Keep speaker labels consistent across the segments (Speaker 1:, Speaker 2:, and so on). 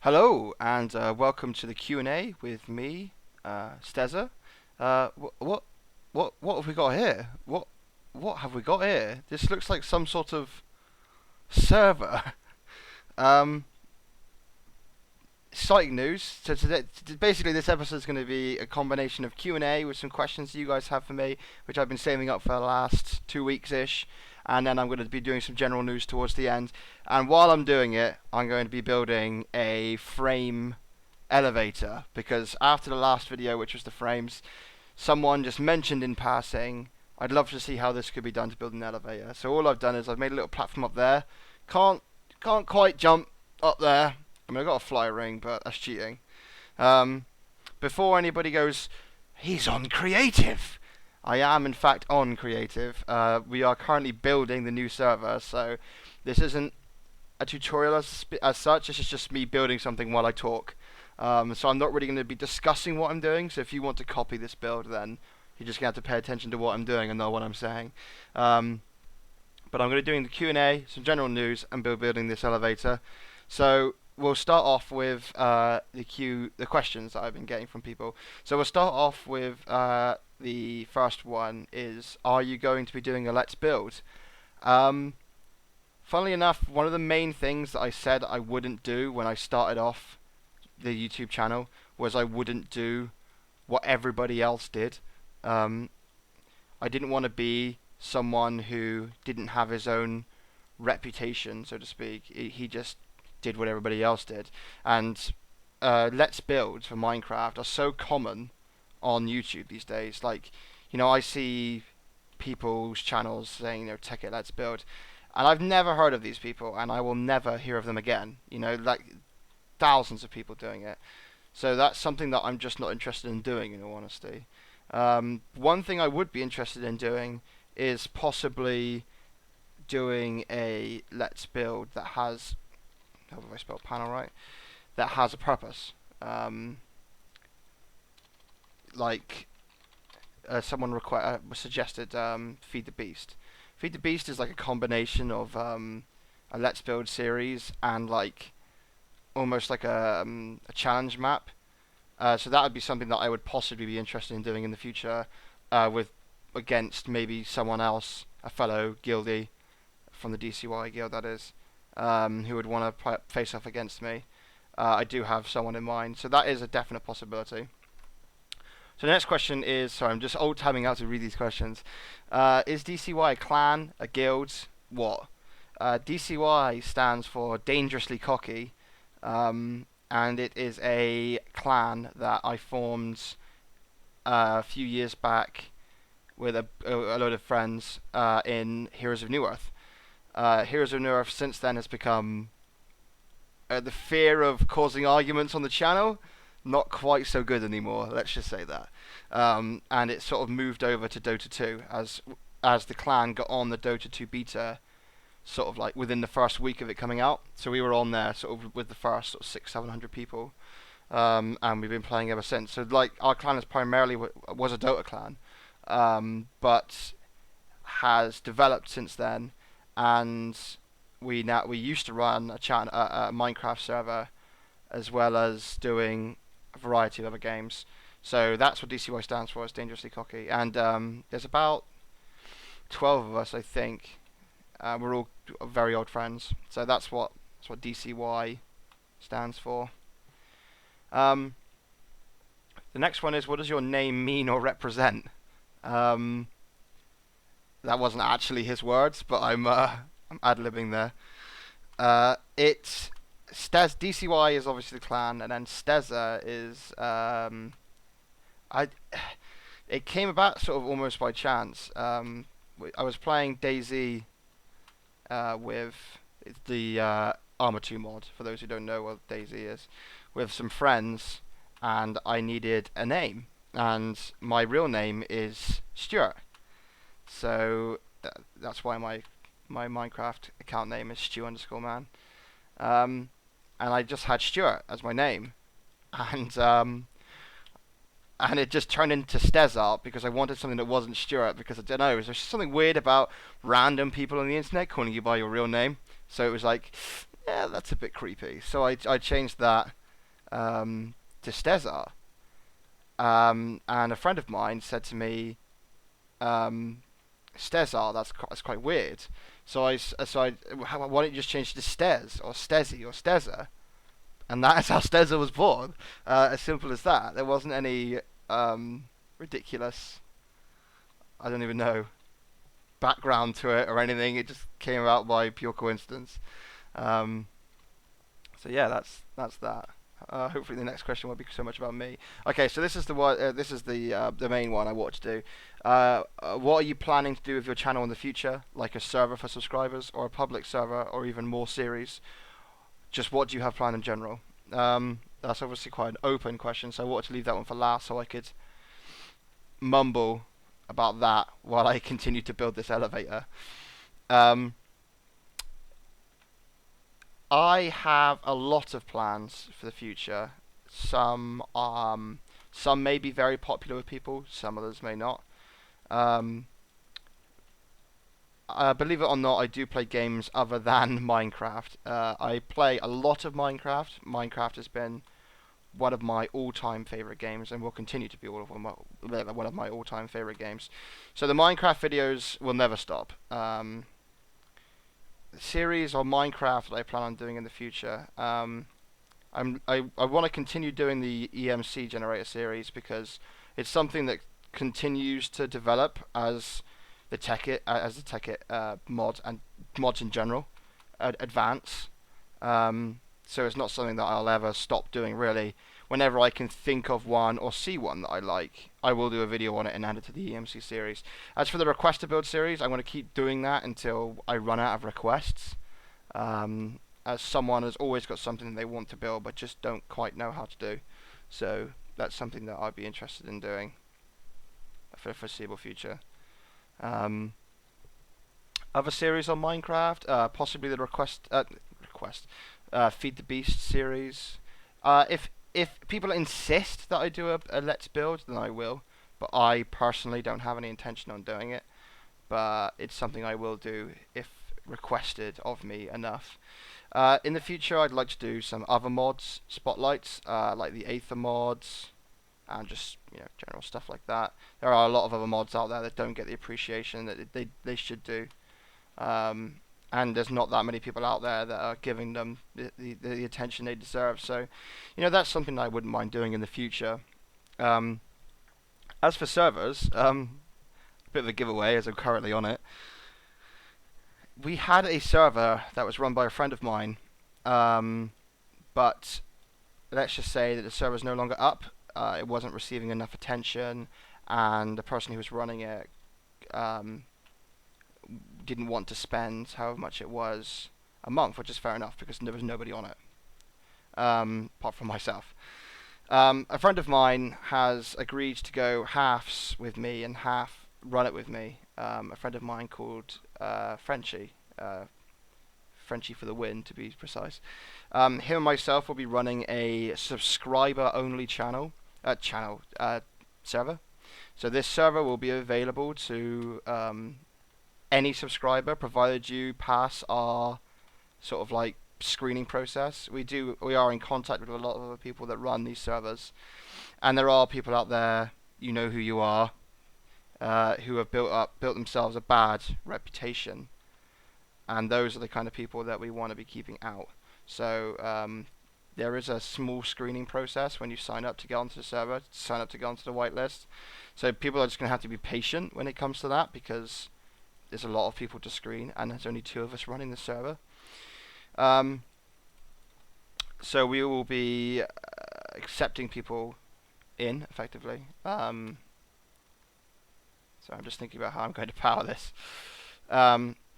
Speaker 1: Hello and welcome to the Q&A with me, Stezzer. What have we got here? What have we got here? This looks like some sort of server. um, Exciting news. So basically, this episode is going to be a combination of Q&A with some questions you guys have for me, which I've been saving up for the last 2 weeks ish, and then I'm going to be doing some general news towards the end. And while I'm doing it, I'm going to be building a frame elevator because after the last video, which was the frames, someone just mentioned in passing, I'd love to see how this could be done to build an elevator. So all I've done is I've made a little platform up there. Can't quite jump up there. I mean, I got a fly ring, but that's cheating. Before anybody goes, he's on creative. I am in fact on creative. We are currently building the new server, so this isn't a tutorial as such. This is just me building something while I talk. So I'm not really going to be discussing what I'm doing. So if you want to copy this build, then you're just going to have to pay attention to what I'm doing and know what I'm saying. But I'm going to be doing the Q&A, some general news, and building this elevator. So we'll start off with the questions that I've been getting from people. So we'll start off with the first one is, are you going to be doing a Let's Build? Funnily enough, one of the main things that I said I wouldn't do when I started off the YouTube channel was I wouldn't do what everybody else did. I didn't want to be someone who didn't have his own reputation, so to speak. He just did what everybody else did. And Let's Builds for Minecraft are so common on YouTube these days. Like, I see people's channels saying, Tech It, Let's Build. And I've never heard of these people, and I will never hear of them again. Like thousands of people doing it. So that's something that I'm just not interested in doing, in all honesty. One thing I would be interested in doing is possibly doing a Let's Build that has, I hope I spelled panel right, that has a purpose. Someone suggested Feed the Beast. Feed the Beast is like a combination of a Let's Build series and almost like a challenge map. So that would be something that I would possibly be interested in doing in the future, against maybe someone else, a fellow guildie from the DCY guild, that is, who would want to face off against me. I do have someone in mind, so that is a definite possibility. So the next question is, sorry, I'm just old timing out to read these questions. Is DCY a clan, a guild, what? DCY stands for Dangerously Cocky, and it is a clan that I formed a few years back with a load of friends in Heroes of New Earth. Heroes of New Earth since then has become the fear of causing arguments on the channel, not quite so good anymore, let's just say that. And it sort of moved over to Dota 2 as the clan got on the Dota 2 beta, sort of like within the first week of it coming out. So we were on there sort of with the first sort of 600-700 people, and we've been playing ever since. So our clan is primarily was a Dota clan, but has developed since then, and we used to run a Minecraft server, as well as doing a variety of other games. So that's what DCY stands for, is Dangerously Cocky. And there's about 12 of us, I think. We're all very old friends. So that's what DCY stands for. The next one is, what does your name mean or represent? That wasn't actually his words, but I'm ad-libbing there. DCY is obviously the clan, and then Stezzer is it came about sort of almost by chance. I was playing DayZ with the Arma 2 mod, for those who don't know what DayZ is, with some friends, and I needed a name, and my real name is Stuart. So that's why my Minecraft account name is Stew_man. And I just had Stuart as my name, and it just turned into Stezzer because I wanted something that wasn't Stuart, because I don't know, there's something weird about random people on the internet calling you by your real name. So it was like, yeah, that's a bit creepy. So I changed that to Stezzer. And a friend of mine said to me, um, Stezzer, that's quite weird. Why don't you just change to Stez or Stezzy or Stezzer? And that is how Stezzer was born. As simple as that. There wasn't any ridiculous, I don't even know, background to it or anything. It just came about by pure coincidence. Um, so yeah, that's that. Hopefully the next question won't be so much about me. Okay, so this is the one. This is the main one I want to do. What are you planning to do with your channel in the future? Like a server for subscribers, or a public server, or even more series? Just what do you have planned in general? That's obviously quite an open question, so I wanted to leave that one for last so I could mumble about that while I continue to build this elevator. Um, I have a lot of plans for the future. Some may be very popular with people, some others may not. Um, Believe it or not, I do play games other than Minecraft. I play a lot of Minecraft. Minecraft has been one of my all-time favorite games, and will continue to be one of my all-time favorite games. So the Minecraft videos will never stop. The series on Minecraft that I plan on doing in the future. I want to continue doing the EMC generator series because it's something that continues to develop as the tech it mod and mods in general advance. So it's not something that I'll ever stop doing really. Whenever I can think of one or see one that I like, I will do a video on it and add it to the EMC series. As for the request to build series, I'm going to keep doing that until I run out of requests. As someone has always got something they want to build but just don't quite know how to do. So that's something that I'd be interested in doing for the foreseeable future. Um, Other series on Minecraft, possibly the Feed the Beast series. If people insist that I do a Let's Build, then I will. But I personally don't have any intention on doing it. But it's something I will do if requested of me enough. In the future, I'd like to do some other mods, spotlights, like the Aether mods, and just general stuff like that. There are a lot of other mods out there that don't get the appreciation that they should do. And there's not that many people out there that are giving them the attention they deserve. So, that's something I wouldn't mind doing in the future. As for servers, a bit of a giveaway as I'm currently on it. We had a server that was run by a friend of mine, but let's just say that the server is no longer up. It wasn't receiving enough attention, and the person who was running it didn't want to spend however much it was a month, which is fair enough because there was nobody on it, apart from myself. A friend of mine has agreed to go halves with me and half run it with me. A friend of mine called Frenchie, Frenchie for the win to be precise. Him and myself will be running a subscriber-only server. So this server will be available to any subscriber, provided you pass our sort of like screening process. We are in contact with a lot of other people that run these servers, and there are people out there, you know who you are, who have built themselves a bad reputation, and those are the kind of people that we want to be keeping out. So there is a small screening process when you sign up to get onto the server, sign up to get onto the whitelist. So people are just going to have to be patient when it comes to that, because there's a lot of people to screen, and there's only 2 of us running the server. So we will be accepting people in, effectively. So I'm just thinking about how I'm going to power this.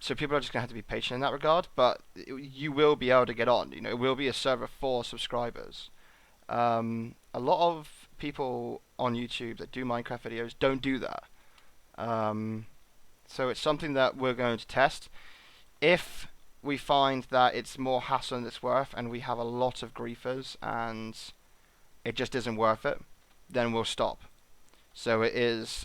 Speaker 1: So people are just going to have to be patient in that regard, but you will be able to get on. It will be a server for subscribers. A lot of people on YouTube that do Minecraft videos don't do that. So it's something that we're going to test. If we find that it's more hassle than it's worth, and we have a lot of griefers and it just isn't worth it, then we'll stop. So it is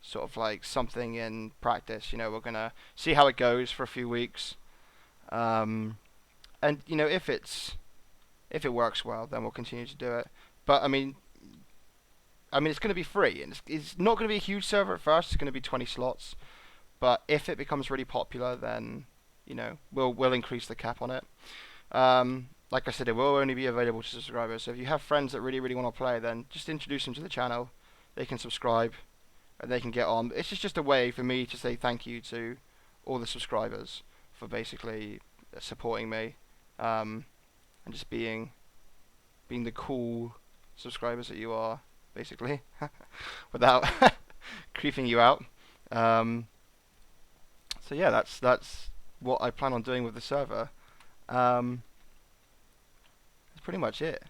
Speaker 1: sort of like something in practice. We're going to see how it goes for a few weeks. And if it works well, then we'll continue to do it. But I mean, it's going to be free, and it's not going to be a huge server at first. It's going to be 20 slots. But if it becomes really popular, then we'll increase the cap on it. Like I said, it will only be available to subscribers. So if you have friends that really, really want to play, then just introduce them to the channel. They can subscribe, and they can get on. It's just a way for me to say thank you to all the subscribers for basically supporting me, and just being the cool subscribers that you are, basically, without creeping you out. So yeah, that's what I plan on doing with the server. That's pretty much it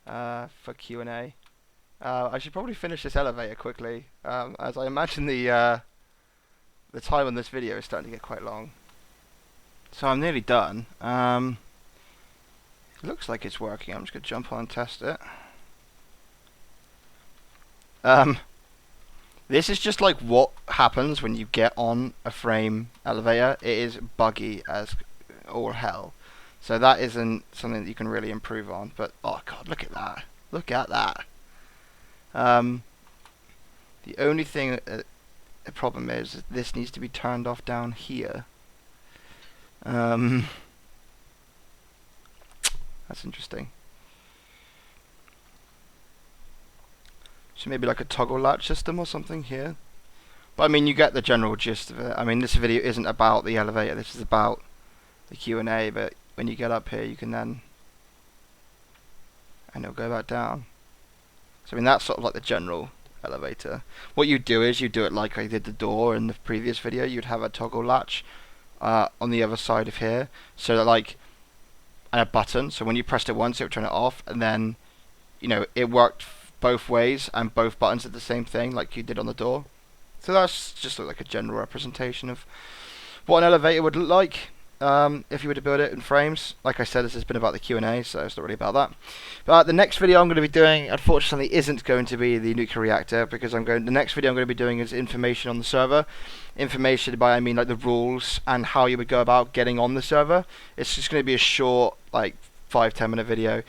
Speaker 1: for Q&A. I should probably finish this elevator quickly, as I imagine the time on this video is starting to get quite long. So I'm nearly done. It looks like it's working. I'm just going to jump on and test it. This is just like what happens when you get on a frame elevator. It is buggy as all hell. So that isn't something that you can really improve on. But oh god, look at that! Look at that! The only thing the problem is that this needs to be turned off down here. That's interesting. So maybe like a toggle latch system or something here. But I mean, you get the general gist of it. I mean, this video isn't about the elevator. This is about the Q&A. But when you get up here, you can then, and it'll go back down. So I mean, that's sort of like the general elevator. What you do is you do it like I did the door in the previous video. You'd have a toggle latch on the other side of here, so that like, and a button. So when you pressed it once, it would turn it off, and then it worked both ways, and both buttons did the same thing, like you did on the door. So that's just like a general representation of what an elevator would look like if you were to build it in frames. Like I said, this has been about the Q&A, so it's not really about that. But the next video I'm going to be doing, unfortunately, isn't going to be the nuclear reactor, because the next video I'm going to be doing is information on the server. Information by I mean like the rules and how you would go about getting on the server. It's just going to be a short, like 5-10 minute video.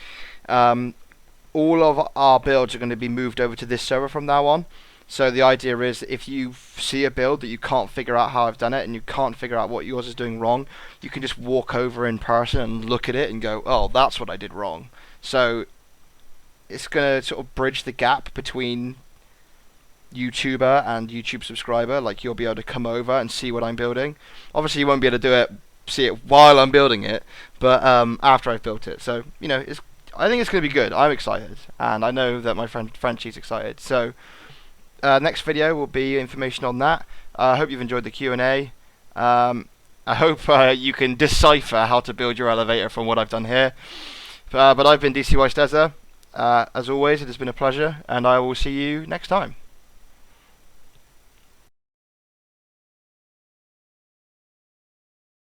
Speaker 1: All of our builds are going to be moved over to this server from now on. So the idea is that if you see a build that you can't figure out how I've done it, and you can't figure out what yours is doing wrong, you can just walk over in person and look at it and go, oh, that's what I did wrong. So it's going to sort of bridge the gap between YouTuber and YouTube subscriber. Like, you'll be able to come over and see what I'm building. Obviously you won't be able to see it while I'm building it, but after I've built it. So I think it's going to be good. I'm excited, and I know that my friend Frenchie's excited. So next video will be information on that. I hope you've enjoyed the Q&A. I hope you can decipher how to build your elevator from what I've done here. But I've been DCY Stezzer. As always, it has been a pleasure, and I will see you next time.